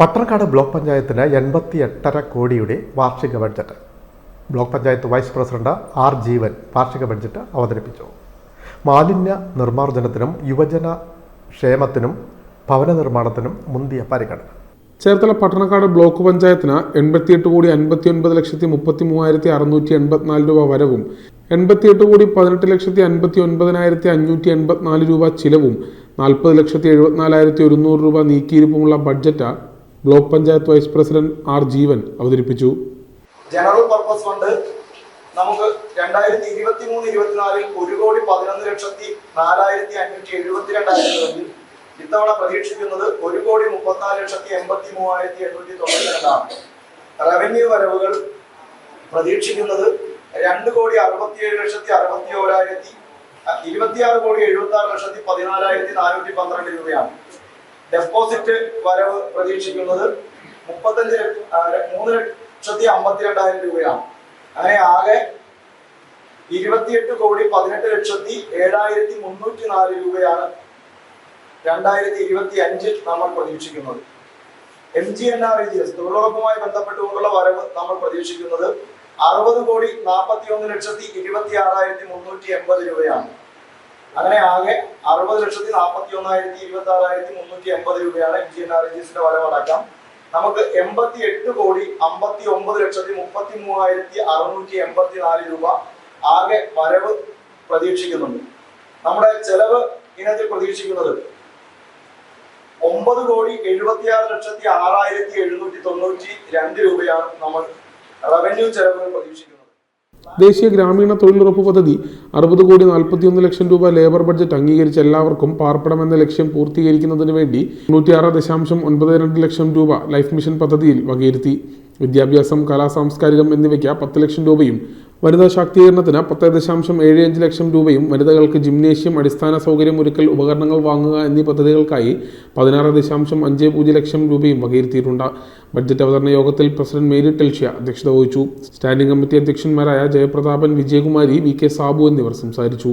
Pattanakkad block പഞ്ചായത്തിന് 88.5 കോടിയുടെ വാർഷിക budget. Block panchayat vice president R Jeevan വാർഷിക ബഡ്ജറ്റ് അവതരിപ്പിച്ചു. മാലിന്യ നിർമ്മാർജ്ജനത്തിനും യുവജന ക്ഷേമത്തിനും ഭവന നിർമ്മാണത്തിനും മുന്തിയ പരിഗണന. ചേർത്തല പട്ടണക്കാട് ബ്ലോക്ക് പഞ്ചായത്തിന് 88,59,33,684 രൂപ വരവും 88,18,59,584 രൂപ ചിലവും 40,74,100 രൂപ നീക്കിയിരിപ്പുമുള്ള budget block panchayat vice president R Jeevan അവതരിപ്പിച്ചു. ജനറൽ പർപ്പസ് ഫണ്ട് നമുക്ക് 2023-24 1,11,04,572 ഇത്തവണ പ്രതീക്ഷിക്കുന്നത് 1,34,84,892 റവന്യൂ വരവുകൾ പ്രതീക്ഷിക്കുന്നത് 2,67,61,000 26,76,14,412 രൂപയാണ്. ഡെപ്പോസിറ്റ് വരവ് പ്രതീക്ഷിക്കുന്നത് 3,52,000 രൂപയാണ്. അങ്ങനെ ആകെ 28,18,07,304 രൂപയാണ് 2025 നമ്മൾ പ്രതീക്ഷിക്കുന്നത്. MGNREGS തൊഴിലുറപ്പുമായി ബന്ധപ്പെട്ടുകൊണ്ടുള്ള വരവ് നമ്മൾ പ്രതീക്ഷിക്കുന്നത് 60,41,26,380 രൂപയാണ്. അങ്ങനെ ആകെ 60,41,26,380 രൂപയാണ് MGNREGSന്റെ വരവടക്കം. നമുക്ക് 88,59,33,684 രൂപ ആകെ വരവ് പ്രതീക്ഷിക്കുന്നുണ്ട്. നമ്മുടെ ചെലവ് ഇനത്തിൽ പ്രതീക്ഷിക്കുന്നത് 9,76,6,792 രൂപയാണ് നമ്മൾ റവന്യൂ ചെലവുകൾ പ്രതീക്ഷിക്കുന്നത്. ദേശീയ ഗ്രാമീണ തൊഴിലുറപ്പ് പദ്ധതി 60,41,00,000 രൂപ ലേബർ ബഡ്ജറ്റ് അംഗീകരിച്ച എല്ലാവർക്കും പാർപ്പിടമെന്ന ലക്ഷ്യം പൂർത്തീകരിക്കുന്നതിന് വേണ്ടി 96.92 ലക്ഷം രൂപ ലൈഫ് മിഷൻ പദ്ധതിയിൽ വകയിരുത്തി. വിദ്യാഭ്യാസം, കലാ സാംസ്കാരികം എന്നിവയ്ക്ക് 10 ലക്ഷം രൂപയും വനിതാ ശാക്തീകരണത്തിന് 10.75 ലക്ഷം രൂപയും വനിതകൾക്ക് ജിംനേഷ്യം, അടിസ്ഥാന സൗകര്യം ഒരുക്കൽ, ഉപകരണങ്ങൾ വാങ്ങുക എന്നീ പദ്ധതികൾക്കായി 16.50 ലക്ഷം രൂപയും വകയിരുത്തിയിട്ടുണ്ട്. ബഡ്ജറ്റ് അവതരണ യോഗത്തിൽ പ്രസിഡന്റ് മേരി ടെൽഷ്യ അധ്യക്ഷത വഹിച്ചു. സ്റ്റാൻഡിംഗ് കമ്മിറ്റി അധ്യക്ഷന്മാരായ ജയപ്രതാപൻ, വിജയകുമാരി, VK സാബു എന്നിവർ സംസാരിച്ചു.